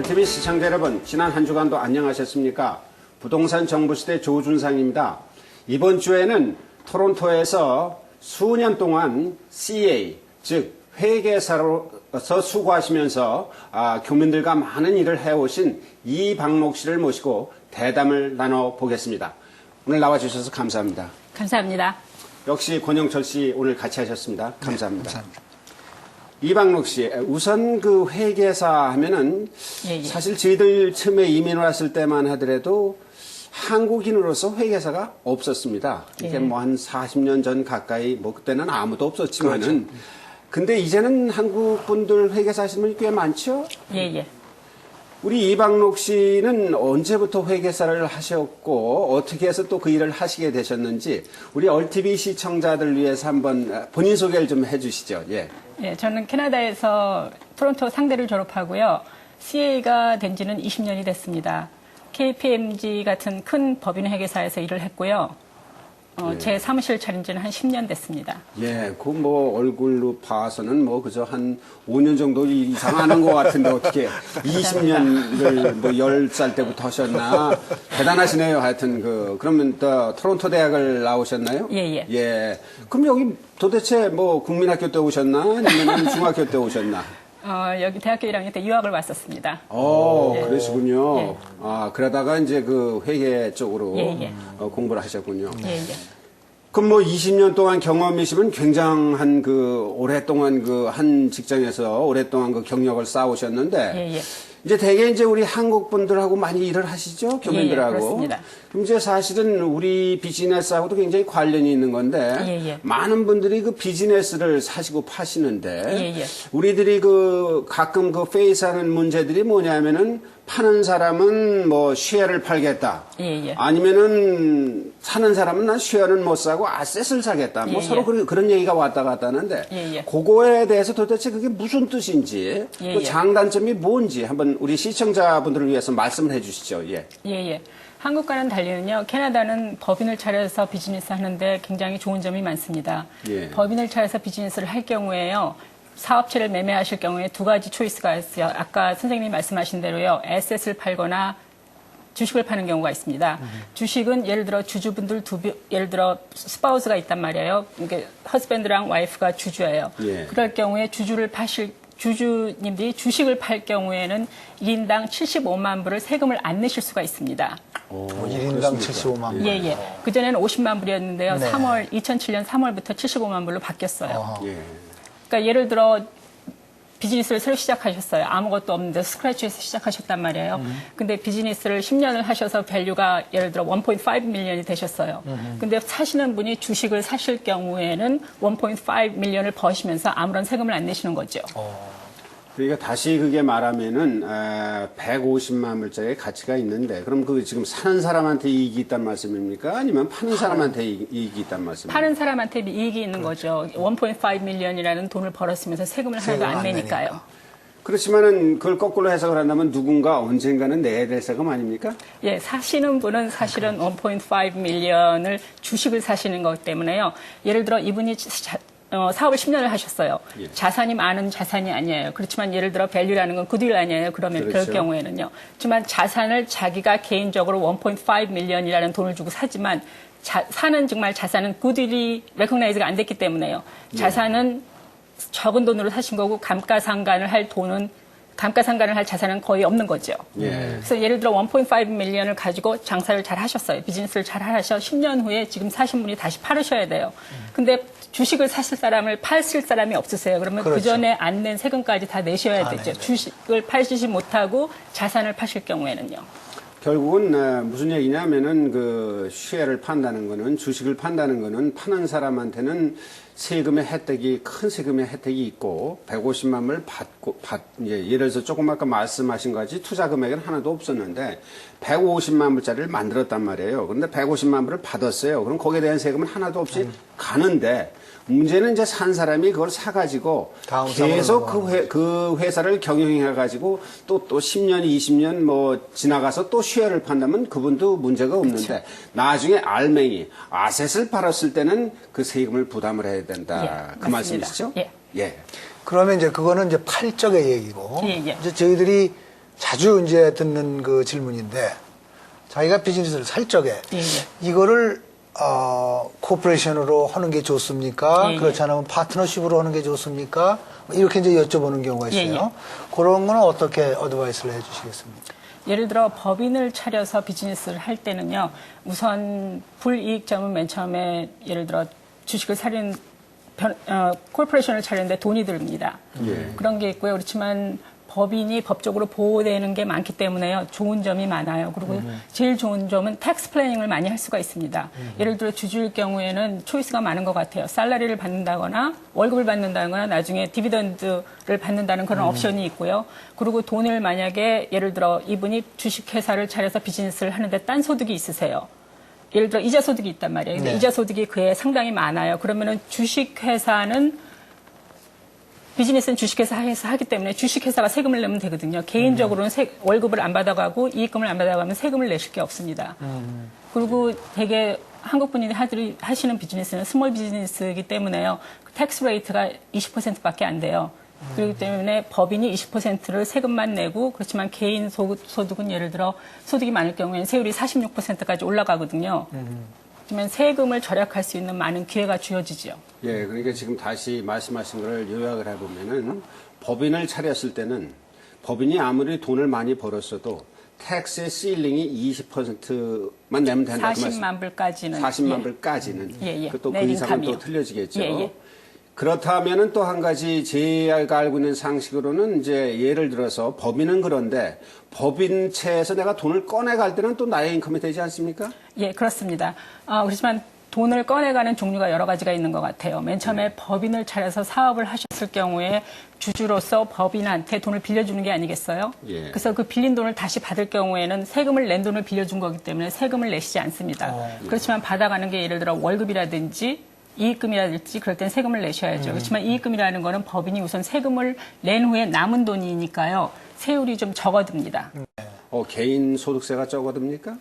올TV 시청자 여러분, 지난 한 주간도 안녕하셨습니까? 부동산 정보시대 조준상입니다. 이번 주에는 토론토에서 수년 동안 CA, 즉 회계사로서 수고하시면서 교민들과 많은 일을 해오신 이박록 씨를 모시고 대담을 나눠보겠습니다. 오늘 나와주셔서 감사합니다. 감사합니다. 역시 권영철 씨 오늘 같이 하셨습니다. 감사합니다. 네, 감사합니다. 이박록 씨, 우선 그 회계사 하면은 사실 저희들 처음에 이민 왔을 때만 하더라도 한국인으로서 회계사가 없었습니다. 이게 뭐 한 40년 전 가까이, 뭐 그때는 아무도 없었지만은. 그렇죠. 근데 이제는 한국 분들 회계사 하시는 분이 꽤 많죠? 예. 우리 이박록 씨는 언제부터 회계사를 하셨고 어떻게 해서 또 그 일을 하시게 되셨는지 우리 올TV 시청자들 위해서 한번 본인 소개를 좀 해주시죠. 예, 저는 캐나다에서 토론토 상대를 졸업하고요. CA가 된 지는 20년이 됐습니다. KPMG 같은 큰 법인 회계사에서 일을 했고요. 제 사무실 차린 지는 한 10년 됐습니다. 예, 그 뭐 얼굴로 봐서는 뭐 그저 한 5년 정도 이상 하는 것 같은데 어떻게 20년을 뭐 10살 때부터 하셨나? 대단하시네요. 하여튼 그러면 토론토 대학을 나오셨나요? 예. 예. 그럼 여기 도대체 뭐 국민학교 때 오셨나? 아니면 중학교 때 오셨나? 여기 대학교 1학년 때 유학을 왔었습니다. 그러시군요. 예. 그러다가 이제 그 회계 쪽으로 공부를 하셨군요. 예. 그럼 뭐 20년 동안 경험이시면 굉장한 오랫동안 한 직장에서 오랫동안 경력을 쌓으셨는데 예. 이제 대개 이제 우리 한국 분들하고 많이 일을 하시죠? 교민들하고. 그렇습니다. 그럼 이제 사실은 우리 비즈니스하고도 굉장히 관련이 있는 건데 많은 분들이 그 비즈니스를 사시고 파시는데 우리들이 가끔 페이스하는 문제들이 뭐냐면은 파는 사람은 뭐 쉐어를 팔겠다. 아니면은 사는 사람은 난 쉐어는 못 사고 아셋을 사겠다. 뭐 서로 그런 얘기가 왔다 갔다 하는데 그거에 대해서 도대체 그게 무슨 뜻인지 또 장단점이 뭔지 한번 우리 시청자분들을 위해서 말씀을 해 주시죠. 예. 한국과는 달리는요. 캐나다는 법인을 차려서 비즈니스 하는데 굉장히 좋은 점이 많습니다. 법인을 차려서 비즈니스를 할 경우에요. 사업체를 매매하실 경우에 두 가지 초이스가 있어요. 아까 선생님이 말씀하신 대로요. 에셋을 팔거나 주식을 파는 경우가 있습니다. 주식은 예를 들어 주주분들 예를 들어 스파우스가 있단 말이에요. 이게 허스밴드랑 와이프가 주주예요. 그럴 경우에 주주님들이 주식을 팔 경우에는 1인당 75만 불을 세금을 안 내실 수가 있습니다. 1인당 75만 불. 예. 그전에는 50만 불이었는데요. 2007년 3월부터 75만 불로 바뀌었어요. 그러니까 예를 들어 비즈니스를 새로 시작하셨어요. 아무것도 없는데 스크래치에서 시작하셨단 말이에요. 근데 비즈니스를 10년을 하셔서 밸류가 예를 들어 1.5 밀리언이 되셨어요. 근데 사시는 분이 주식을 사실 경우에는 1.5 밀리언을 버시면서 아무런 세금을 안 내시는 거죠. 그러니까 다시 그게 말하면은 150만 불짜리 가치가 있는데 그럼 지금 사는 사람한테 이익이 있단 말씀입니까? 아니면 파는 사람한테 이익이 있단 말씀입니까? 파는 사람한테 이익이 있는 거죠. 1.5 밀리언이라는 돈을 벌었으면서 세금을 하나도 안 내니까요. 그렇지만은 그걸 거꾸로 해석을 한다면 누군가 언젠가는 내야 될 세금 아닙니까? 예, 사시는 분은 사실은 1.5 밀리언을 주식을 사시는 것 때문에요. 예를 들어 이분이 사업을 10년을 하셨어요. 자산이 많은 자산이 아니에요. 그렇지만 예를 들어 밸류라는 건 굿윌 아니에요. 그러면 그럴 경우에는요. 하지만 자산을 자기가 개인적으로 1.5 밀리언이라는 돈을 주고 사지만 사는 정말 자산은 굿윌이 레코그나이즈가 안 됐기 때문에요. 자산은 적은 돈으로 사신 거고 감가상각을 할 자산은 거의 없는 거죠. 그래서 예를 들어 1.5 밀리언을 가지고 장사를 잘 하셨어요. 비즈니스를 잘 하셔 10년 후에 지금 사신 분이 다시 팔으셔야 돼요. 근데 주식을 사실 팔실 사람이 없으세요. 그러면 그 전에 안 낸 세금까지 다 내셔야 되죠. 주식을 팔시지 못하고 자산을 파실 경우에는요. 결국은 무슨 얘기냐면은 쉐어를 판다는 거는 주식을 판다는 거는 파는 사람한테는 큰 세금의 혜택이 있고 150만 불 예를 들어서 조금 아까 말씀하신 것이 투자 금액은 하나도 없었는데 150만 불짜리를 만들었단 말이에요. 그런데 150만 불을 받았어요. 그럼 거기에 대한 세금은 하나도 없이 가는데 문제는 이제 산 사람이 그걸 사가지고 계속 그 회사를 경영해가지고 또 10년, 20년 뭐 지나가서 또 쉐어를 판다면 그분도 문제가 없는데 나중에 알맹이, 아셋을 팔았을 때는 그 세금을 부담을 해야 된다. 그 말씀이시죠? 그러면 이제 그거는 이제 팔적의 얘기고 이제 저희들이 자주 이제 듣는 그 질문인데 자기가 비즈니스를 살 적에 예, 예. 이거를 코퍼레이션으로 하는 게 좋습니까? 예, 예. 그렇지 않으면 파트너십으로 하는 게 좋습니까? 이렇게 이제 여쭤보는 경우가 있어요. 예, 예. 그런 거는 어떻게 어드바이스를 해주시겠습니까? 예를 들어 법인을 차려서 비즈니스를 할 때는요. 우선 불이익점은 맨 처음에 예를 들어 주식을 사는 코퍼레이션을 차리는데 돈이 듭니다. 예. 그런 게 있고요. 그렇지만 법인이 법적으로 보호되는 게 많기 때문에요. 좋은 점이 많아요. 그리고 제일 좋은 점은 텍스 플래닝을 많이 할 수가 있습니다. 예를 들어 주주일 경우에는 초이스가 많은 것 같아요. 살라리를 받는다거나 월급을 받는다거나 나중에 디비던드를 받는다는 그런 옵션이 있고요. 그리고 돈을 만약에 예를 들어 이분이 주식회사를 차려서 비즈니스를 하는데 딴 소득이 있으세요. 예를 들어 이자 소득이 있단 말이에요. 근데 네. 이자 소득이 그에 상당히 많아요. 그러면은 주식회사는 비즈니스는 주식회사에서 하기 때문에 주식회사가 세금을 내면 되거든요. 개인적으로는 월급을 안 받아가고 이익금을 안 받아가면 세금을 내실 게 없습니다. 그리고 되게 한국 분이 하시는 비즈니스는 스몰 비즈니스이기 때문에요. 텍스 레이트가 20%밖에 안 돼요. 그렇기 때문에 법인이 20%를 세금만 내고 그렇지만 개인 소득은 예를 들어 소득이 많을 경우에는 세율이 46%까지 올라가거든요. 그러면 세금을 절약할 수 있는 많은 기회가 주어지죠. 예, 그러니까 지금 다시 말씀하신 거를 요약을 해보면은 법인을 차렸을 때는 법인이 아무리 돈을 많이 벌었어도 텍스의 실링이 20%만 내면 된다. 40만 불까지는. 40만 예. 불까지는. 예, 예. 또 그 내 이상은 또 인컴이요. 틀려지겠죠. 예, 예. 그렇다면은 또 한 가지 제가 알고 있는 상식으로는 이제 예를 들어서 법인은 그런데 법인채에서 내가 돈을 꺼내갈 때는 또 나의 인컴이 되지 않습니까? 예, 그렇습니다. 그렇지만 돈을 꺼내가는 종류가 여러 가지가 있는 것 같아요. 맨 처음에 법인을 차려서 사업을 하셨을 경우에 주주로서 법인한테 돈을 빌려주는 게 아니겠어요? 예. 그래서 그 빌린 돈을 다시 받을 경우에는 세금을 낸 돈을 빌려준 거기 때문에 세금을 내시지 않습니다. 그렇지만 받아가는 게 예를 들어 월급이라든지 이익금이라든지 그럴 땐 세금을 내셔야죠. 그렇지만 이익금이라는 거는 법인이 우선 세금을 낸 후에 남은 돈이니까요. 세율이 좀 적어듭니다. 개인 소득세가 적어듭니까?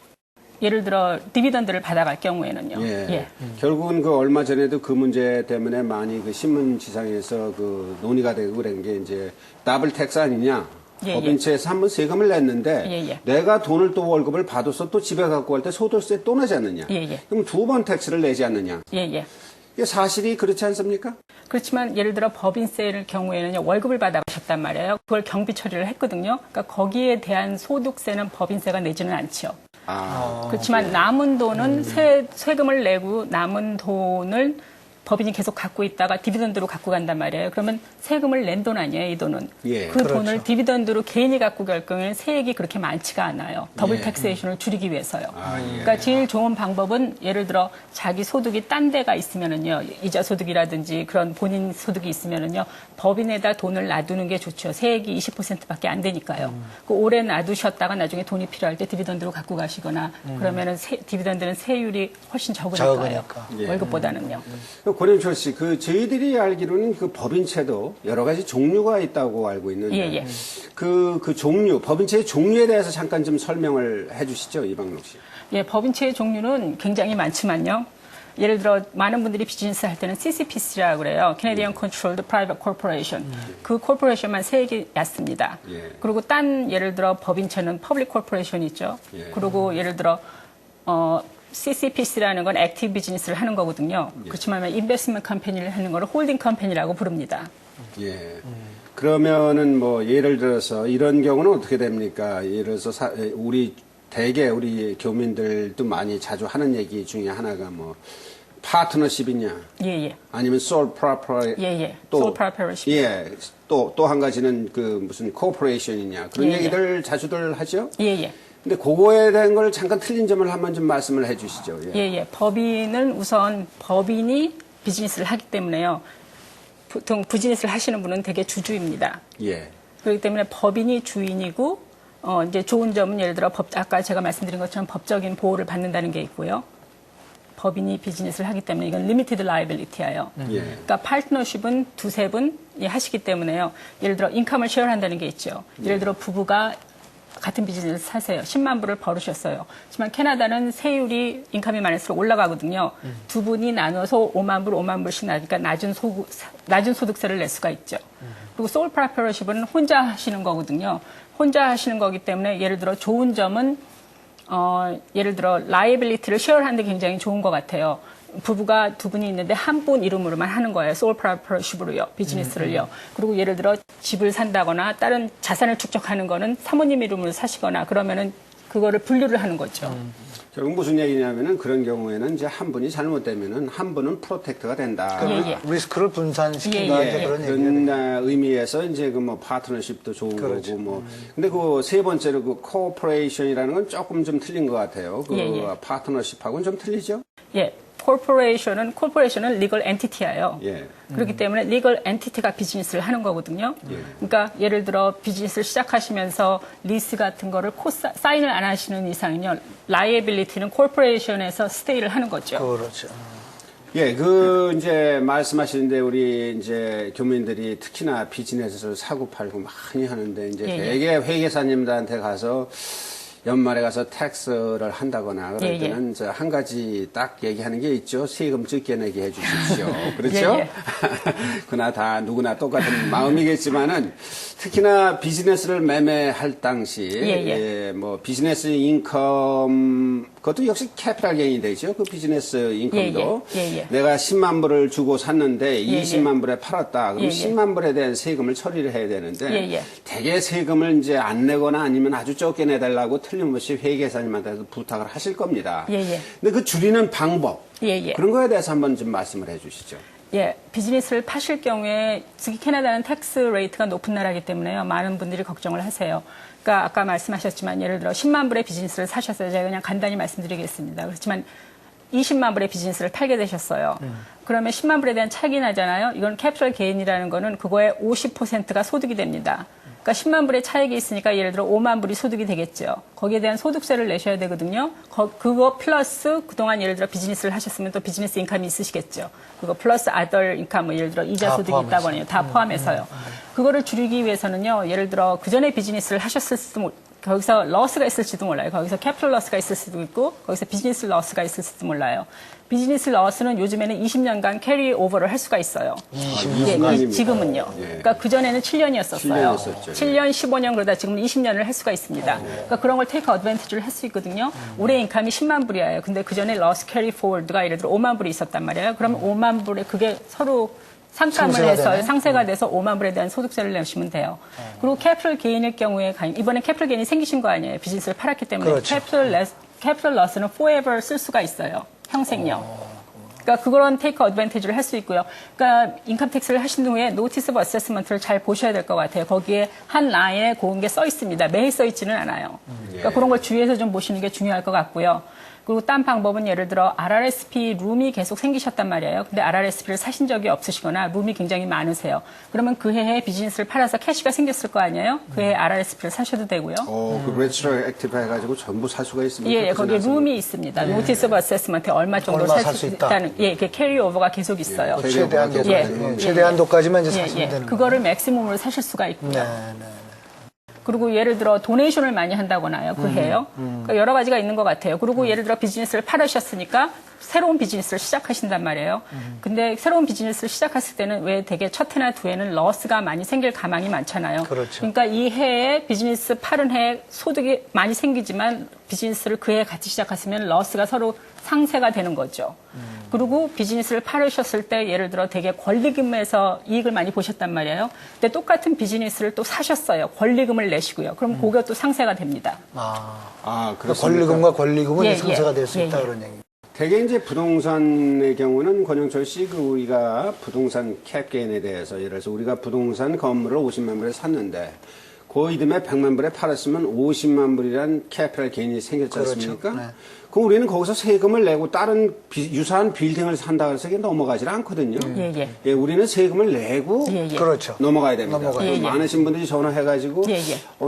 예를 들어 디비던드를 받아갈 경우에는요. 예. 결국은 그 얼마 전에도 그 문제 때문에 많이 그 신문지상에서 그 논의가 되고 그런 게 이제 더블 텍스 아니냐. 예, 법인채에서 한번 세금을 냈는데 예. 내가 돈을 또 월급을 받아서 또 집에 갖고 갈 때 소득세 또 내지 않느냐. 예. 그럼 두 번 텍스를 내지 않느냐. 예. 이게 사실이 그렇지 않습니까? 그렇지만 예를 들어 법인세를 경우에는 월급을 받아가셨단 말이에요. 그걸 경비 처리를 했거든요. 그러니까 거기에 대한 소득세는 법인세가 내지는 않죠. 그렇지만 남은 돈은 세금을 내고 남은 돈을 법인이 계속 갖고 있다가 디비던드로 갖고 간단 말이에요. 그러면 세금을 낸 돈 아니에요, 이 돈은. 예. 그 그렇죠. 돈을 디비던드로 개인이 갖고 갈 경우에는 세액이 그렇게 많지가 않아요. 더블 텍세이션을 줄이기 위해서요. 그러니까 제일 좋은 방법은 예를 들어 자기 소득이 딴 데가 있으면은요, 이자 소득이라든지 그런 본인 소득이 있으면은요, 법인에다 돈을 놔두는 게 좋죠. 세액이 20%밖에 안 되니까요. 그 오래 놔두셨다가 나중에 돈이 필요할 때 디비던드로 갖고 가시거나 그러면은 디비던드는 세율이 훨씬 적으니까요. 적으니까. 월급보다는요. 권영철 씨, 저희들이 알기로는 그 법인채도 여러 가지 종류가 있다고 알고 있는데, 예. 그 종류, 법인채의 종류에 대해서 잠깐 좀 설명을 해 주시죠, 이방록 씨. 예, 법인채의 종류는 굉장히 많지만요. 예를 들어 많은 분들이 비즈니스 할 때는 CCPC라고 그래요. Canadian Controlled Private Corporation. 그 코퍼레이션만 세액이 얕습니다. 예. 그리고 딴 예를 들어 법인채는 Public Corporation 있죠. 예. 그리고 예를 들어 CCPC라는 건 액티브 비즈니스를 하는 거거든요. 그렇지만 인베스트먼트 컴퍼니를 하는 걸 홀딩 컴퍼니라고 부릅니다. 예. 그러면은 뭐 예를 들어서 이런 경우는 어떻게 됩니까? 예를 들어서 대개 우리 교민들도 많이 자주 하는 얘기 중에 하나가 뭐 파트너십이냐, 예. 아니면 솔 프로퍼리, 예. Sole proprietorship. 예, 또 한 가지는 그 무슨 코퍼레이션이냐 그런 예. 얘기들 자주들 하죠. 예. 근데 그거에 대한 걸 잠깐 틀린 점을 한번 좀 말씀을 해주시죠. 예. 법인은 우선 법인이 비즈니스를 하기 때문에요. 보통 비즈니스를 하시는 분은 되게 주주입니다. 예. 그렇기 때문에 법인이 주인이고 이제 좋은 점은 예를 들어 아까 제가 말씀드린 것처럼 법적인 보호를 받는다는 게 있고요. 법인이 비즈니스를 하기 때문에 이건 리미티드 라이빌리티예요. 예. 그러니까 파트너십은 두세 분이 하시기 때문에요. 예를 들어 인컴을 쉐어한다는 게 있죠. 예를 들어 부부가 같은 비즈니스를 사세요. 10만 불을 벌으셨어요. 하지만 캐나다는 세율이 인컴이 많을수록 올라가거든요. 두 분이 나눠서 5만 불씩 나니까 낮은 소득세를 낼 수가 있죠. 그리고 소울 프로퍼러십은 혼자 하시는 거거든요. 혼자 하시는 거기 때문에 예를 들어 좋은 점은 예를 들어 라이빌리티를 쉐어하는 데 굉장히 좋은 것 같아요. 부부가 두 분이 있는데 한 분 이름으로만 하는 거예요. 솔 프로프리셔십으로요. 비즈니스를요. 그리고 예를 들어 집을 산다거나 다른 자산을 축적하는 거는 사모님 이름으로 사시거나 그러면은 그거를 분류를 하는 거죠. 결국 무슨 얘기냐면은 그런 경우에는 이제 한 분이 잘못되면은 한 분은 프로텍트가 된다. 예. 리스크를 분산시킨다 예. 이제 그런 얘기가 그런 의미에서 이제 그 뭐 파트너십도 좋은 그렇죠. 거고 뭐. 근데 그 세 번째로 그 코퍼레이션이라는 건 조금 좀 틀린 것 같아요. 그 파트너십하고는 좀 틀리죠? 예. 코퍼레이션은 리걸 엔티티예요. 예. 그렇기 때문에 리걸 엔티티가 비즈니스를 하는 거거든요. 그러니까 예를 들어 비즈니스를 시작하시면서 리스 같은 거를 사인을 안 하시는 이상은요. 라이애빌리티는 코퍼레이션에서 스테이를 하는 거죠. 그렇죠. 예, 이제 말씀하시는데 우리 이제 교민들이 특히나 비즈니스를 사고 팔고 많이 하는데 이제 대개 회계사님들한테 가서 연말에 가서 텍스를 한다거나 그럴 때는 저 한 가지 딱 얘기하는 게 있죠. 세금 적게 내게 해 주십시오. 그렇죠? 그러나 다 누구나 똑같은 마음이겠지만은 특히나 비즈니스를 매매할 당시 뭐 비즈니스 인컴 그것도 역시 캐피탈 게인이 되죠. 그 비즈니스 인컴도 내가 10만 불을 주고 샀는데 20만 불에 팔았다. 그럼 10만 불에 대한 세금을 처리를 해야 되는데 대개 세금을 이제 안 내거나 아니면 아주 적게 내달라고 틀림없이 회계사님한테 부탁을 하실 겁니다. 근데 그 줄이는 방법 그런 거에 대해서 한번 좀 말씀을 해주시죠. 예, 비즈니스를 파실 경우에 특히 캐나다는 텍스 레이트가 높은 나라이기 때문에요. 많은 분들이 걱정을 하세요. 그러니까 아까 말씀하셨지만 예를 들어 10만 불의 비즈니스를 사셨어요. 제가 그냥 간단히 말씀드리겠습니다. 그렇지만 20만 불의 비즈니스를 팔게 되셨어요. 그러면 10만 불에 대한 차익이 나잖아요. 이건 캐피털 게인이라는 거는 그거의 50%가 소득이 됩니다. 그러니까 10만 불의 차익이 있으니까 예를 들어 5만 불이 소득이 되겠죠. 거기에 대한 소득세를 내셔야 되거든요. 그거 플러스 그동안 예를 들어 비즈니스를 하셨으면 또 비즈니스 인컴이 있으시겠죠. 그거 플러스 아더 인컴 뭐 예를 들어 이자 소득이 있다고 하네요. 다 포함해서요. 그거를 줄이기 위해서는요. 예를 들어 그전에 비즈니스를 하셨을지도 거기서 러스가 있을지도 몰라요. 거기서 캐피털 러스가 있을 수도 있고 거기서 비즈니스 러스가 있을지도 몰라요. 비즈니스 러스는 요즘에는 20년간 캐리 오버를 할 수가 있어요. 20년입니다. 지금은요. 그러니까 그전에는 7년이었었어요. 7년, 15년 그러다 지금 20년을 할 수가 있습니다. 그러니까 그런 걸 테이크 어드밴티지를 할 수 있거든요. 올해 인컴이 10만 불이에요. 근데 그전에 러스 캐리 포워드가 예를 들어 5만 불이 있었단 말이에요. 그러면 5만 불에 그게 서로 상감을 해서 상세가 돼서 5만 불에 대한 소득세를 내시면 돼요. 그리고 캐피털 게인일 경우에 이번에 캐피털 게인이 생기신 거 아니에요. 비즈니스를 팔았기 때문에 그렇죠. 캐피털 러스는 forever 쓸 수가 있어요. 평생요. 그러니까 그런 테이크 어드밴티지를 할 수 있고요. 그러니까 인컴 텍스를 하신 후에 노티스 오브 어세스먼트를 잘 보셔야 될 것 같아요. 거기에 한 라인에 그런 게 써 있습니다. 매일 써 있지는 않아요. 그러니까 그런 걸 주의해서 좀 보시는 게 중요할 것 같고요. 그리고 딴 방법은 예를 들어 RRSP 룸이 계속 생기셨단 말이에요. 근데 RRSP를 사신 적이 없으시거나 룸이 굉장히 많으세요. 그러면 그 해에 비즈니스를 팔아서 캐시가 생겼을 거 아니에요? 그 해에 RRSP를 사셔도 되고요. 그 레지스터 액티브 해가지고 전부 살 수가 있습니다. 예, 거기에 룸이 있습니다. 노티스 오브 어세스먼트에 얼마 정도 살 수 있다는, 그 캐리 오버가 계속 있어요. 최대한도까지만 이제 사시면 되는 그거를 맥시멈으로 사실 수가 있고요. 그리고 예를 들어 도네이션을 많이 한다거나요. 그 해요. 그러니까 여러 가지가 있는 것 같아요. 그리고 예를 들어 비즈니스를 팔으셨으니까 새로운 비즈니스를 시작하신단 말이에요. 근데 새로운 비즈니스를 시작했을 때는 왜 되게 첫 해나 두 해는 러스가 많이 생길 가망이 많잖아요. 그렇죠. 그러니까 이 해에 비즈니스 팔은 해에 소득이 많이 생기지만 비즈니스를 그 해에 같이 시작하시면 러스가 서로 상쇄가 되는 거죠. 그리고 비즈니스를 팔으셨을 때 예를 들어 되게 권리금에서 이익을 많이 보셨단 말이에요. 근데 똑같은 비즈니스를 또 사셨어요. 권리금을 내시고요. 그럼 그것도 상쇄가 됩니다. 그러니까 권리금과 권리금은 상쇄가 될 수 있다 그런 얘기. 대개 이제 부동산의 경우는 권영철 씨, 우리가 부동산 캡게인에 대해서 예를 들어서 우리가 부동산 건물을 50만 불에 샀는데 그 이듬해 100만 불에 팔았으면 50만 불이란 캐피탈 게인이 생겼지 않습니까? 그렇죠. 네. 그럼 우리는 거기서 세금을 내고 다른 유사한 빌딩을 산다 그래서 이게 넘어가질 않거든요. 예, 우리는 세금을 내고 그렇죠. 넘어가야 됩니다. 많으신 분들이 전화해가지고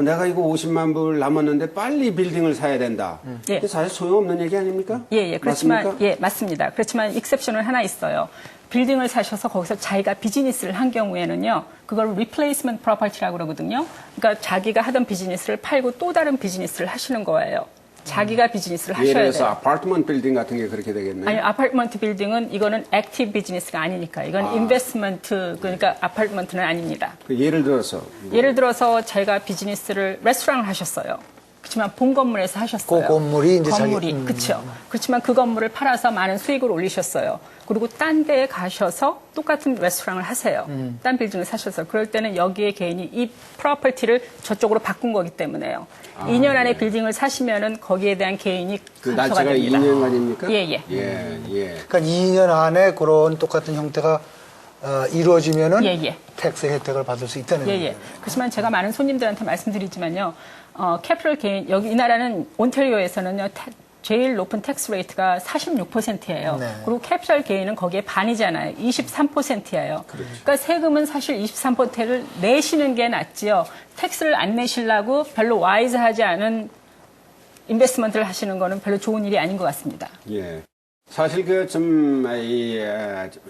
내가 이거 50만 불 남았는데 빨리 빌딩을 사야 된다. 근데 사실 소용없는 얘기 아닙니까? 그렇지만 맞습니까? 맞습니다. 그렇지만 익셉션은 하나 있어요. 빌딩을 사셔서 거기서 자기가 비즈니스를 한 경우에는요. 그걸 리플레이스먼트 프로퍼티라고 그러거든요. 그러니까 자기가 하던 비즈니스를 팔고 또 다른 비즈니스를 하시는 거예요. 자기가 비즈니스를 예를 하셔야 들어서 돼요. 아파트먼트 빌딩 같은 게 그렇게 되겠네요. 아니, 아파트먼트 빌딩은 이거는 액티브 비즈니스가 아니니까. 이건 인베스트먼트, 그러니까 아파트먼트는 아닙니다. 예를 들어서 예를 들어서 제가 비즈니스를 레스토랑을 하셨어요. 그렇지만 본 건물에서 하셨어요. 그 건물이 이제 건물이 그렇죠. 그렇지만 그 건물을 팔아서 많은 수익을 올리셨어요. 그리고 딴 데에 가셔서 똑같은 레스토랑을 하세요. 딴 빌딩을 사셔서 그럴 때는 여기에 개인이 이 프로퍼티를 저쪽으로 바꾼 거기 때문에요. 2년 안에 빌딩을 사시면은 거기에 대한 개인이 그 감소가 날짜가 됩니다. 2년간입니까? 예. 그러니까 2년 안에 그런 똑같은 형태가 이루어지면은 예. 텍스 혜택을 받을 수 있다는 예. 얘기예요. 그렇지만 제가 많은 손님들한테 말씀드리지만요. 캐피털 게인, 여기 이 나라는 온타리오에서는요. 제일 높은 텍스 레이트가 46%예요. 네. 그리고 캐피털 게인은 거기에 반이잖아요. 23%예요. 그러니까 세금은 사실 23%를 내시는 게 낫지요. 텍스를 안 내시려고 별로 와이즈하지 않은 인베스트먼트를 하시는 거는 별로 좋은 일이 아닌 것 같습니다. 예. 사실 이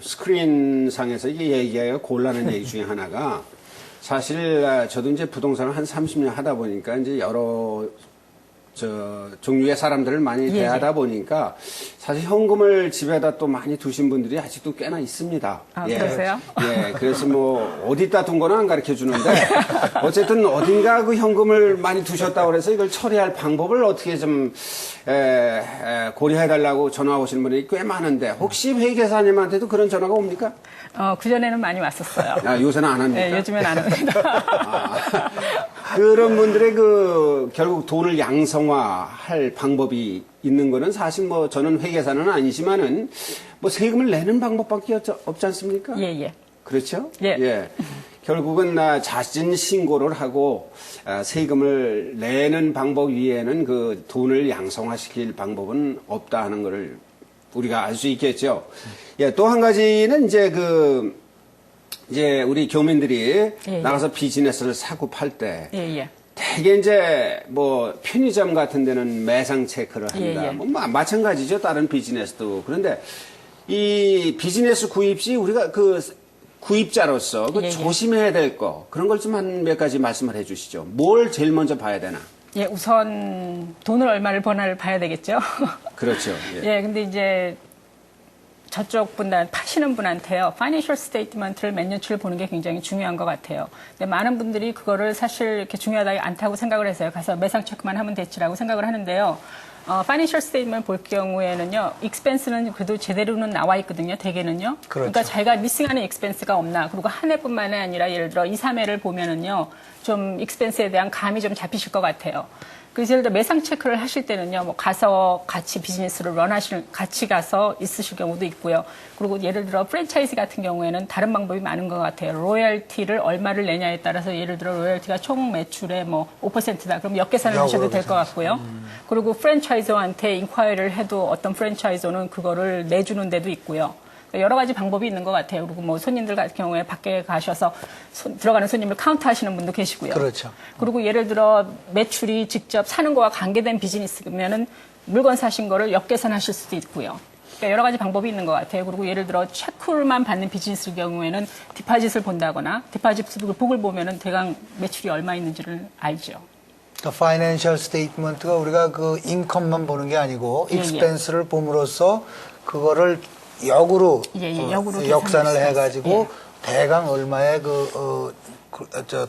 스크린상에서 이게 얘기가 곤란한 얘기 중에 하나가 사실 저도 이제 부동산을 한 30년 하다 보니까 이제 여러 종류의 사람들을 많이 대하다 보니까 사실 현금을 집에다 또 많이 두신 분들이 아직도 꽤나 있습니다. 아, 그러세요? 예, 그래서 뭐 어디다 둔 거는 안 가르쳐 주는데 어쨌든 어딘가 그 현금을 많이 두셨다고 그래서 이걸 처리할 방법을 어떻게 좀 고려해 달라고 전화 오시는 분이 꽤 많은데 혹시 회계사님한테도 그런 전화가 옵니까? 그전에는 많이 왔었어요. 요새는 안 합니까? 네, 요즘엔 안 합니다. 그런 분들의 결국 돈을 양성화할 방법이 있는 거는 사실 뭐 저는 회계사는 아니지만은 뭐 세금을 내는 방법밖에 없지 않습니까? 예. 그렇죠? 예. 결국은 자진 신고를 하고 세금을 내는 방법 위에는 그 돈을 양성화시킬 방법은 없다 하는 것을 우리가 알 수 있겠죠. 예, 또 한 가지는 이제 우리 교민들이 나가서 비즈니스를 사고 팔 때 되게 이제 뭐 편의점 같은 데는 매상 체크를 한다. 뭐 마찬가지죠. 다른 비즈니스도. 그런데 이 비즈니스 구입 시 우리가 구입자로서 조심해야 될 거 그런 걸 좀 한 몇 가지 말씀을 해 주시죠. 뭘 제일 먼저 봐야 되나? 예, 우선 돈을 얼마를 버나를 봐야 되겠죠. 그렇죠. 예, 근데 이제 저쪽 파시는 분한테요, 파이낸셜 스테이트먼트를 몇 년치를 보는 게 굉장히 중요한 것 같아요. 근데 많은 분들이 그거를 사실 이렇게 중요하지 않다고 생각을 해서요. 가서 매상 체크만 하면 됐지라고 생각을 하는데요. 파이낸셜 스테이트먼트 볼 경우에는요, 익스펜스는 그래도 제대로는 나와 있거든요, 대개는요. 그렇죠. 그러니까 자기가 미싱하는 익스펜스가 없나, 그리고 한 해뿐만이 아니라 예를 들어 2, 3회를 보면은요, 좀 익스펜스에 대한 감이 좀 잡히실 것 같아요. 그래서 예를 들어 매상 체크를 하실 때는요, 뭐 가서 같이 비즈니스를 같이 가서 있으실 경우도 있고요. 그리고 예를 들어 프랜차이즈 같은 경우에는 다른 방법이 많은 것 같아요. 로열티를 얼마를 내냐에 따라서 예를 들어 로열티가 총 매출의 뭐 5%다. 그럼 역계산을 하셔도 될 것 같고요. 그리고 프랜차이저한테 인콰이리를 해도 어떤 프랜차이저는 그거를 내주는 데도 있고요. 여러 가지 방법이 있는 것 같아요. 그리고 뭐 손님들 같은 경우에 밖에 가셔서 들어가는 손님을 카운트 하시는 분도 계시고요. 그렇죠. 그리고 예를 들어 매출이 직접 사는 거와 관계된 비즈니스면은 물건 사신 거를 역계산하실 수도 있고요. 그러니까 여러 가지 방법이 있는 것 같아요. 그리고 예를 들어 체크만 받는 비즈니스의 경우에는 디파짓을 본다거나 디파짓 북을 보면은 대강 매출이 얼마 있는지를 알죠. 그러니까 파이낸셜 스테이트먼트가 우리가 그 인컴만 보는 게 아니고 익스펜스를 봄으로써 그거를 역으로 역산을 해가지고 대강 얼마의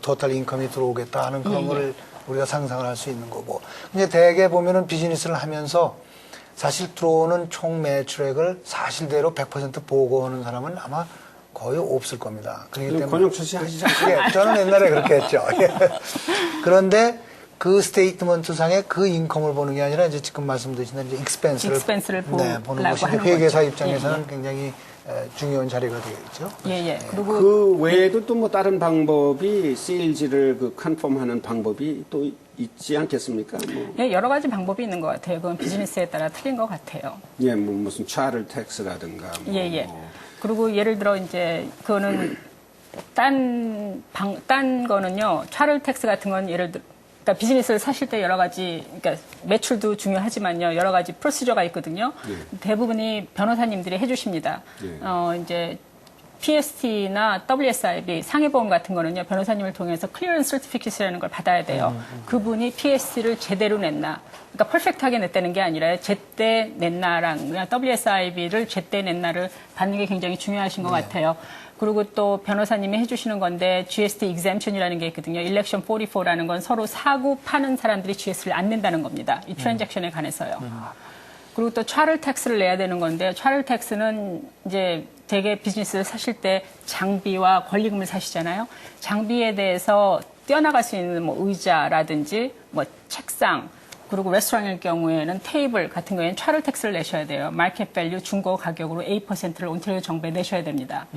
토탈 인컴이 들어오겠다 하는 그런 거를 우리가 상상을 할 수 있는 거고. 이제 대개 보면은 비즈니스를 하면서 사실 들어오는 총 매출액을 사실대로 100% 보고하는 사람은 아마 거의 없을 겁니다. 그렇기 때문에 권영철 씨 하시지 않습니까? 예, 저는 옛날에 그렇게 했죠. 그런데 그 스테이트먼트 상에 그 인컴을 보는 게 아니라 이제 지금 말씀드린 이제 익스펜스를 보는 것이 회계사 입장에서는 굉장히 중요한 자리가 되겠죠. 그리고 그 외에도 또 뭐 다른 방법이 세일즈를 컨펌하는 방법이 또 있지 않겠습니까? 뭐. 예, 여러 가지 방법이 있는 것 같아요. 그건 비즈니스에 따라 틀린 것 같아요. 예, 뭐 무슨 차를 텍스라든가. 그리고 예를 들어 이제 그거는 딴 거는요. 차를 텍스 같은 건 예를 들어 그러니까 비즈니스를 사실 때 여러 가지, 그러니까 매출도 중요하지만요, 여러 가지 프로시저가 있거든요. 대부분이 변호사님들이 해주십니다. 이제 PST나 WSIB 상해보험 같은 거는요, 변호사님을 통해서 클리어런스 서티피킷이라는 걸 받아야 돼요. 그분이 PST를 제대로 냈나. 그러니까 퍼펙트하게 냈다는 게 아니라 제때 냈나랑 그냥 WSIB를 제때 냈나를 받는 게 굉장히 중요하신 것 같아요. 그리고 또 변호사님이 해주시는 건데 GST exemption이라는 게 있거든요. Election 44라는 건 서로 사고 파는 사람들이 GST를 안 낸다는 겁니다. 이 트랜잭션에 관해서요. 그리고 또 차를 텍스를 내야 되는 건데 차를 텍스는 이제 대개 비즈니스를 사실 때 장비와 권리금을 사시잖아요. 장비에 대해서 뛰어나갈 수 있는 뭐 의자라든지 뭐 책상 그리고 레스토랑일 경우에는 테이블 같은 경우에는 차를 텍스를 내셔야 돼요. 마켓 밸류 중고 가격으로 8%를 온타리오 정부에 내셔야 됩니다.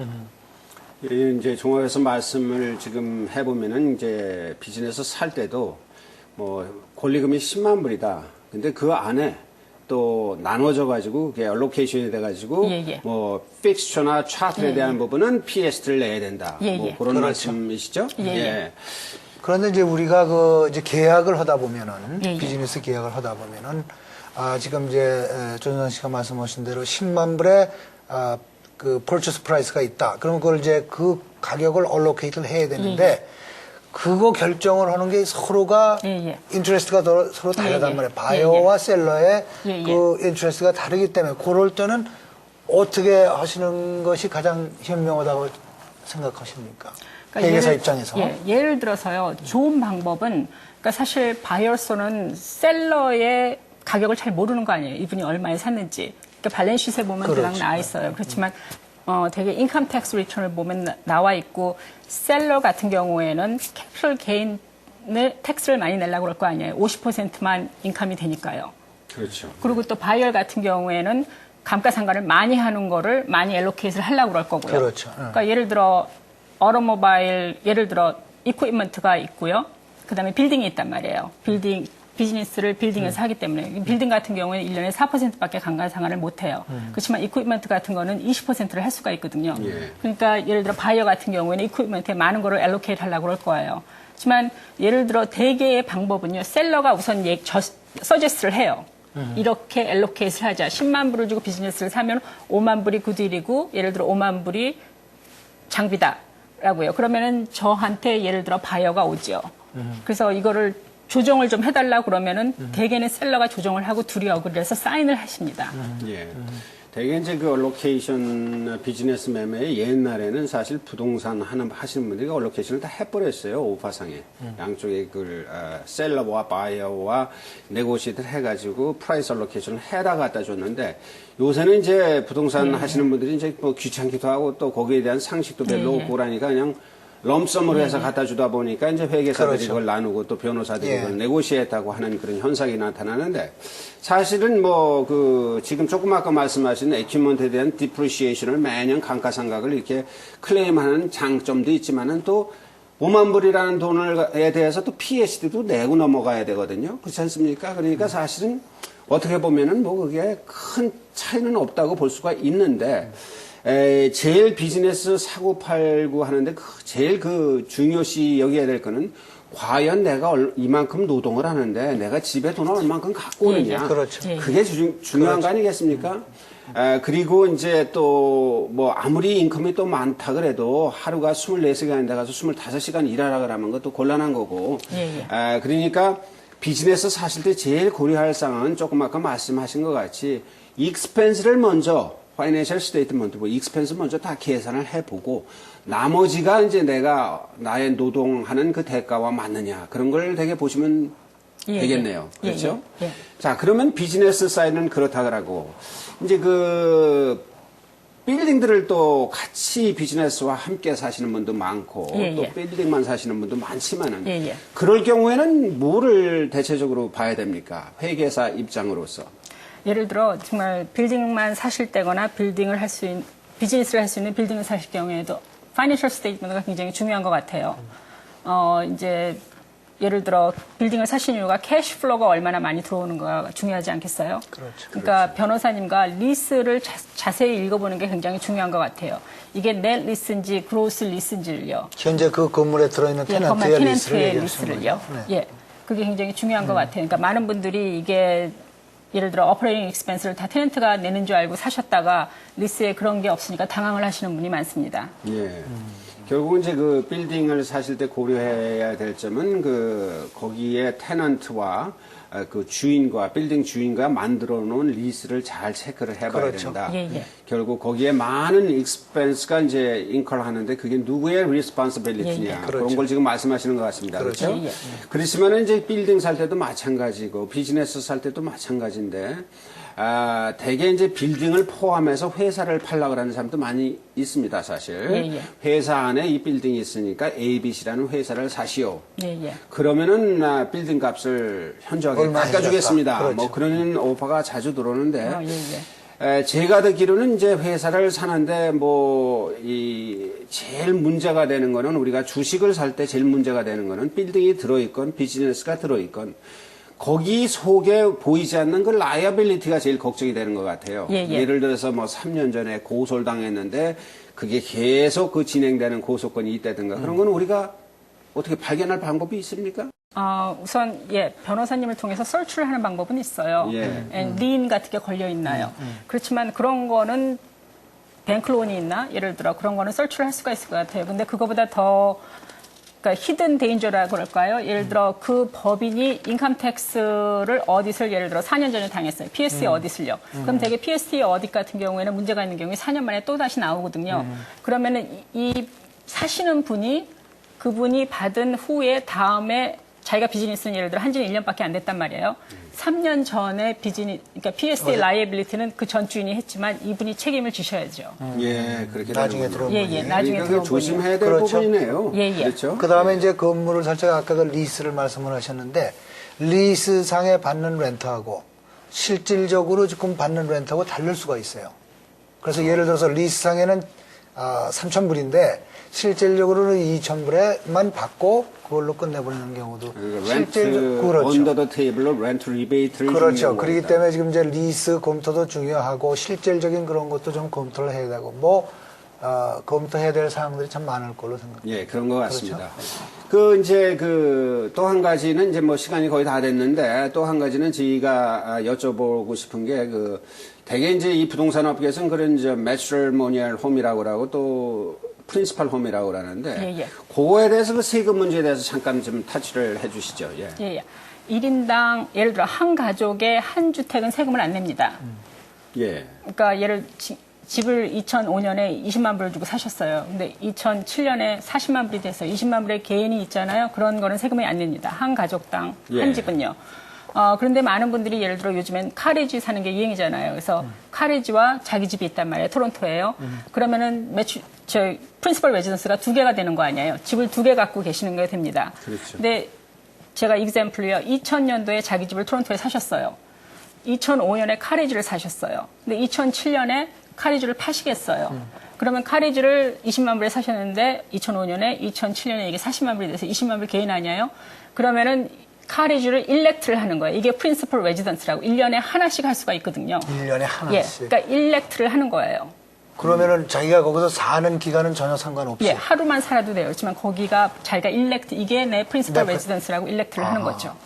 이제 종합해서 말씀을 지금 해보면은 이제 비즈니스 살 때도 뭐 권리금이 10만 불이다. 근데 그 안에 또 나눠져 가지고 그게 알로케이션이 돼 가지고 뭐 픽스처나 차트에 대한 부분은 PST를 내야 된다. 뭐 그런 말씀이시죠? 그런데 이제 우리가 그 이제 계약을 하다 보면은 비즈니스 계약을 하다 보면은 지금 이제 조선선 씨가 말씀하신 대로 10만 불의 그 purchase price가 있다. 그러면 그걸 이제 그 가격을 allocate를 해야 되는데 그거 결정을 하는 게 서로가 인트레스트가 서로 다르단 말이에요. 바이어와 셀러의 그 인트레스트가 다르기 때문에 그럴 때는 어떻게 하시는 것이 가장 현명하다고 생각하십니까? 그러니까 회계사 입장에서. 예를 들어서요. 좋은 방법은 그러니까 사실 바이어서는 셀러의 가격을 잘 모르는 거 아니에요. 이분이 얼마에 샀는지. 그러니까 밸런스시트에 보면 그냥 나와 있어요. 그렇지만 되게 인컴 텍스 리턴을 보면 나와 있고 셀러 같은 경우에는 캐피털 게인을 텍스를 많이 내려고 그럴 거 아니에요. 50%만 인컴이 되니까요. 그렇죠. 그리고 또 바이어 같은 경우에는 감가상각을 많이 하는 거를 많이 엘로케이트를 하려고 그럴 거고요. 그렇죠. 그러니까 예를 들어 어토모바일 예를 들어 이퀴프먼트가 있고요. 그다음에 빌딩이 있단 말이에요. 비즈니스를 빌딩에서 하기 때문에 빌딩 같은 경우에는 1년에 4%밖에 감가상각을 못 해요. 그렇지만 이퀴프먼트 같은 거는 20%를 할 수가 있거든요. 그러니까 예를 들어 바이어 같은 경우에는 이퀴프먼트에 많은 거를 엘로케이트 하려고 그럴 거예요. 하지만 예를 들어 대개의 방법은요. 셀러가 우선 서제스트를 해요. 이렇게 엘로케이트를 하자. 10만 불을 주고 비즈니스를 사면 5만 불이 굿윌이고 예를 들어 5만 불이 장비다라고요. 그러면은 저한테 예를 들어 바이어가 오죠. 그래서 이거를 조정을 좀 해달라 그러면은 대개는 셀러가 조정을 하고 둘이 어그리해서 사인을 하십니다. 대개 이제 그 얼로케이션 비즈니스 매매에 옛날에는 사실 부동산 하시는 분들이 얼로케이션을 다 해버렸어요. 오파상에. 양쪽에 그 셀러와 바이어와 네고시에이트를 해가지고 프라이스 얼로케이션을 해다 갖다 줬는데 요새는 이제 부동산 하시는 분들이 이제 뭐 귀찮기도 하고 또 거기에 대한 상식도 별로 없고 그러니까 그냥 럼썸으로 해서 갖다 주다 보니까 이제 회계사들이 그걸 나누고 또 변호사들이 그걸 네고시에이트하고 하는 그런 현상이 나타나는데 사실은 뭐 그 지금 조금 아까 말씀하신 에퀴먼트에 대한 디프리시에이션을 매년 감가상각을 이렇게 클레임하는 장점도 있지만은 또 5만 불이라는 돈에 대해서 또 PST도 내고 넘어가야 되거든요. 그렇지 않습니까? 그러니까 사실은 어떻게 보면은 뭐 그게 큰 차이는 없다고 볼 수가 있는데 제일 비즈니스 사고 팔고 하는데 제일 그 중요시 여겨야 될 거는 과연 내가 이만큼 노동을 하는데 내가 집에 돈을 얼만큼 갖고 오느냐. 그렇죠. 그게 중요한 거 아니겠습니까? 그리고 이제 또 뭐 아무리 인컴이 또 많다 그래도 하루가 24시간인데 가서 25시간 일하라 그러면 그것도 곤란한 거고. 그러니까 비즈니스 사실 때 제일 고려할 사항은 조금 아까 말씀하신 것 같이 익스펜스를 먼저 파이낸셜 스테이트먼트, 뭐 익스펜스 먼저 다 계산을 해보고 나머지가 이제 내가 나의 노동하는 그 대가와 맞느냐 그런 걸 되게 보시면 되겠네요. 그렇죠? 자, 그러면 비즈니스 사이드는 그렇다 그러고 이제 그 빌딩들을 또 같이 비즈니스와 함께 사시는 분도 많고 또 빌딩만 사시는 분도 많지만은 그럴 경우에는 뭐를 대체적으로 봐야 됩니까? 회계사 입장으로서. 예를 들어 정말 빌딩만 사실 때거나 빌딩을 할 수 있는 비즈니스를 할 수 있는 빌딩을 사실 경우에도 파이낸셜 스테이트먼트가 굉장히 중요한 것 같아요. 이제 예를 들어 빌딩을 사신 이유가 캐시 플로우가 얼마나 많이 들어오는가 중요하지 않겠어요? 그렇죠. 그러니까 변호사님과 리스를 자세히 읽어보는 게 굉장히 중요한 것 같아요. 이게 넷 리스인지 그로스 리스인지를요. 현재 그 건물에 들어있는 테넌트의 리스를요. 그게 굉장히 중요한 것 같아요. 그러니까 많은 분들이 이게 예를 들어 오퍼레이팅 익스펜스를 다 테넌트가 내는 줄 알고 사셨다가 리스에 그런 게 없으니까 당황을 하시는 분이 많습니다. 예. 결국은 이제 그 빌딩을 사실 때 고려해야 될 점은 거기에 테넌트와 그 주인과 빌딩 주인과 만들어 놓은 리스를 잘 체크를 해봐야 그렇죠. 된다. 예, 예. 결국 거기에 많은 익스펜스가 이제 인컬 하는데 그게 누구의 리스폰시빌리티냐. 예, 예. 그런 그렇죠. 걸 지금 말씀하시는 것 같습니다. 그렇죠. 그렇죠? 예, 예. 그렇지만 이제 빌딩 살 때도 마찬가지고 비즈니스 살 때도 마찬가지인데 대개 이제 빌딩을 포함해서 회사를 팔려고 하는 사람도 많이 있습니다, 사실. 예, 예. 회사 안에 이 빌딩이 있으니까 ABC라는 회사를 사시오. 예, 예. 그러면은 빌딩 값을 현저하게 얼마 깎아주겠습니다. 해줬다. 그렇죠. 뭐 그런 오퍼가 자주 들어오는데 예, 예. 제가 듣기로는 이제 회사를 사는데 제일 문제가 되는 거는 우리가 주식을 살 때 제일 문제가 되는 거는 빌딩이 들어있건 비즈니스가 들어있건 거기 속에 보이지 않는 그 라이어빌리티가 제일 걱정이 되는 것 같아요. 예, 예. 예를 들어서 3년 전에 고소를 당했는데 그게 계속 진행되는 고소건이 있다든가 그런 건 우리가 어떻게 발견할 방법이 있습니까? 우선 변호사님을 통해서 설출을 하는 방법은 있어요. 린 같은 게 걸려 있나요? 그렇지만 그런 거는 뱅크론이 있나? 예를 들어 그런 거는 설출을 할 수가 있을 것 같아요. 근데 그거보다 더 그러니까 히든 데인저라고 그럴까요? 예를 들어 그 법인이 인컴 텍스를 어딧을 예를 들어 4년 전에 당했어요. PST 어딧을요. 그럼 되게 PST 어딧 같은 경우에는 문제가 있는 경우에 4년 만에 또 다시 나오거든요. 그러면은 이 사시는 분이 그분이 받은 후에 다음에 자기가 비즈니스는 예를 들어 한지는 1년밖에 안 됐단 말이에요. 3년 전에 그러니까 PSD 라이애빌리티는 그 전 주인이 했지만 이분이 책임을 지셔야죠. 예, 그렇게 나중에 되는군요. 들어온 예, 분이. 예, 나중에 그러니까 들어온 조심해야 될 그렇죠. 부분이네요. 예, 예. 그렇죠. 그 다음에 이제 건물을 살짝 아까 그 리스를 말씀을 하셨는데 리스상에 받는 렌트하고 실질적으로 지금 받는 렌트하고 다를 수가 있어요. 그래서 예를 들어서 리스상에는 3,000불인데 실질적으로는 2,000불에만 받고 그걸로 끝내버리는 경우도 렌트 그렇죠. 언더 더 테이블로 렌트 리베이트를 그렇죠. 그렇기 때문에 지금 이제 리스 검토도 중요하고 실질적인 그런 것도 좀 검토를 해야 되고 검토해야 될 사항들이 참 많을 걸로 생각합니다. 예, 그런 것 같습니다. 그렇죠? 이제 또 한 가지는 이제 시간이 거의 다 됐는데 또 한 가지는 저희가 여쭤보고 싶은 게 대개 이제 이 부동산 업계에서는 그런 이제 매트리모니얼 홈이라고 하고 또 프린시팔 홈이라고 그러는데 예. 그거에 대해서 그 세금 문제에 대해서 잠깐 좀 터치를 해 주시죠. 예. 예. 1인당 예를 들어 한 가족의 한 주택은 세금을 안 냅니다. 예. 그러니까 집을 2005년에 20만 불을 주고 사셨어요. 근데 2007년에 40만 불이 돼서 20만 불의 개인이 있잖아요. 그런 거는 세금이 안 냅니다. 한 가족당 한 집은요. 그런데 많은 분들이 예를 들어 요즘엔 카레지 사는 게 유행이잖아요. 그래서 카레지와 자기 집이 있단 말이에요. 토론토에요. 그러면은 프린시펄 레지던스가 2개가 되는 거 아니에요. 집을 2개 갖고 계시는 게 됩니다. 그렇죠. 근데 제가 example로요. 2000년도에 자기 집을 토론토에 사셨어요. 2005년에 카레지를 사셨어요. 근데 2007년에 카레지를 파시겠어요. 그러면 카레지를 20만 불에 사셨는데 2005년에 2007년에 이게 40만 불이 돼서 20만 불 개인 아니에요? 그러면은 카레지를 일렉트를 하는 거예요. 이게 프린시플 레지던스라고 1년에 하나씩 할 수가 있거든요. 1년에 하나씩. 예, 그러니까 일렉트를 하는 거예요. 그러면은 자기가 거기서 사는 기간은 전혀 상관없이. 예, 하루만 살아도 돼요. 그렇지만 거기가 자기가 일렉트 이게 내 프린시플 레지던스라고 일렉트를 하는 거죠.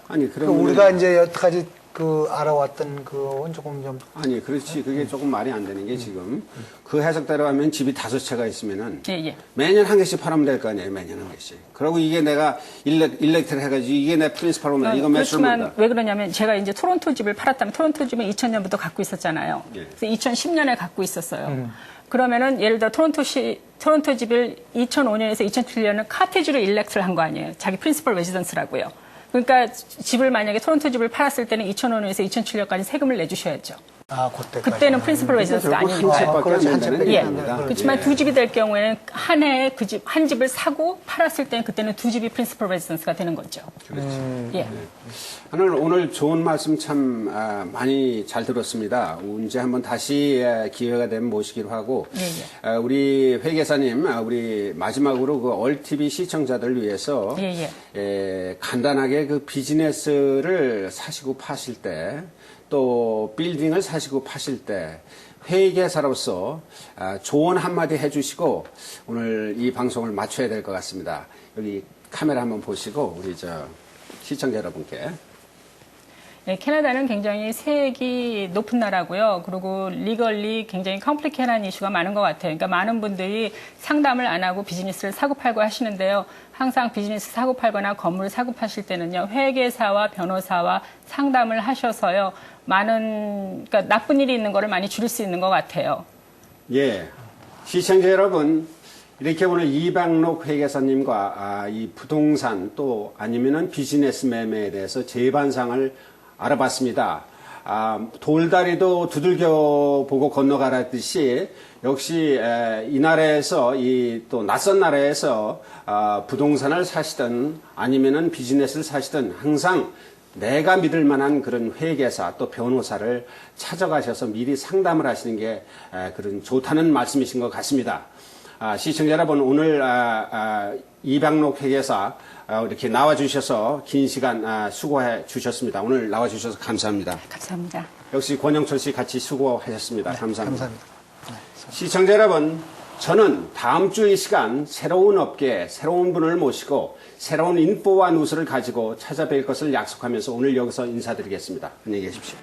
아니 그러니까 우리가 이제 여태까지 알아왔던 그건 조금 좀. 아니, 그렇지. 그게 조금 말이 안 되는 게 지금 그 해석대로 하면 집이 5채가 있으면은 예. 매년 한 개씩 팔으면 될 거 아니에요. 매년 한 개씩. 그리고 이게 내가 일렉트를 해가지고 이게 내 프린시팔로면 이거 매출을 그렇지만 왜 그러냐면 제가 이제 토론토 집을 팔았다면 토론토 집은 2000년부터 갖고 있었잖아요. 예. 그래서 2010년에 갖고 있었어요. 그러면은 예를 들어 토론토 집을 2005년에서 2007년은 카테지로 일렉트를 한 거 아니에요. 자기 프린시펄 레지던스라고요. 그러니까 집을 만약에 토론토 집을 팔았을 때는 2005년에서 2007년까지 세금을 내주셔야죠. 그때까지. 그때는 프린시펄 레지던스가 결국 아니니까. 한 채밖에 안 그렇지, 한 된다는 채밖에 예. 안 얘기입니다. 그렇지만 예. 두 집이 될 경우에는 한 해에 한 집을 사고 팔았을 때는 그때는 두 집이 프린시펄 레지던스가 되는 거죠. 예. 오늘 좋은 말씀 참 많이 잘 들었습니다. 언제 한번 다시 기회가 되면 모시기로 하고 우리 회계사님 우리 마지막으로 그 얼TV 시청자들을 위해서 간단하게 그 비즈니스를 사시고 파실 때 또 빌딩을 사시고 파실 때 회계사로서 조언 한마디 해주시고 오늘 이 방송을 마쳐야 될 것 같습니다. 여기 카메라 한번 보시고 우리 시청자 여러분께. 캐나다는 굉장히 세액이 높은 나라고요. 그리고 리걸리 굉장히 컴플리케이트한 이슈가 많은 것 같아요. 그러니까 많은 분들이 상담을 안 하고 비즈니스를 사고팔고 하시는데요. 항상 비즈니스 사고팔거나 건물을 사고파실 때는요. 회계사와 변호사와 상담을 하셔서요. 그러니까 나쁜 일이 있는 거를 많이 줄일 수 있는 것 같아요. 예. 시청자 여러분, 이렇게 오늘 이방록 회계사님과 이 부동산 또 아니면은 비즈니스 매매에 대해서 재반상을 알아봤습니다. 돌다리도 두들겨 보고 건너가라듯이 역시 이 나라에서 이 또 낯선 나라에서 부동산을 사시든 아니면은 비즈니스를 사시든 항상 내가 믿을 만한 그런 회계사 또 변호사를 찾아가셔서 미리 상담을 하시는 게 그런 좋다는 말씀이신 것 같습니다. 시청자 여러분, 오늘 이방록 회계사 이렇게 나와주셔서 긴 시간 수고해 주셨습니다. 오늘 나와주셔서 감사합니다. 감사합니다. 역시 권영철 씨 같이 수고하셨습니다. 감사합니다. 감사합니다. 시청자 여러분, 저는 다음 주 이 시간 새로운 업계, 새로운 분을 모시고 새로운 인포와 뉴스를 가지고 찾아뵐 것을 약속하면서 오늘 여기서 인사드리겠습니다. 안녕히 계십시오.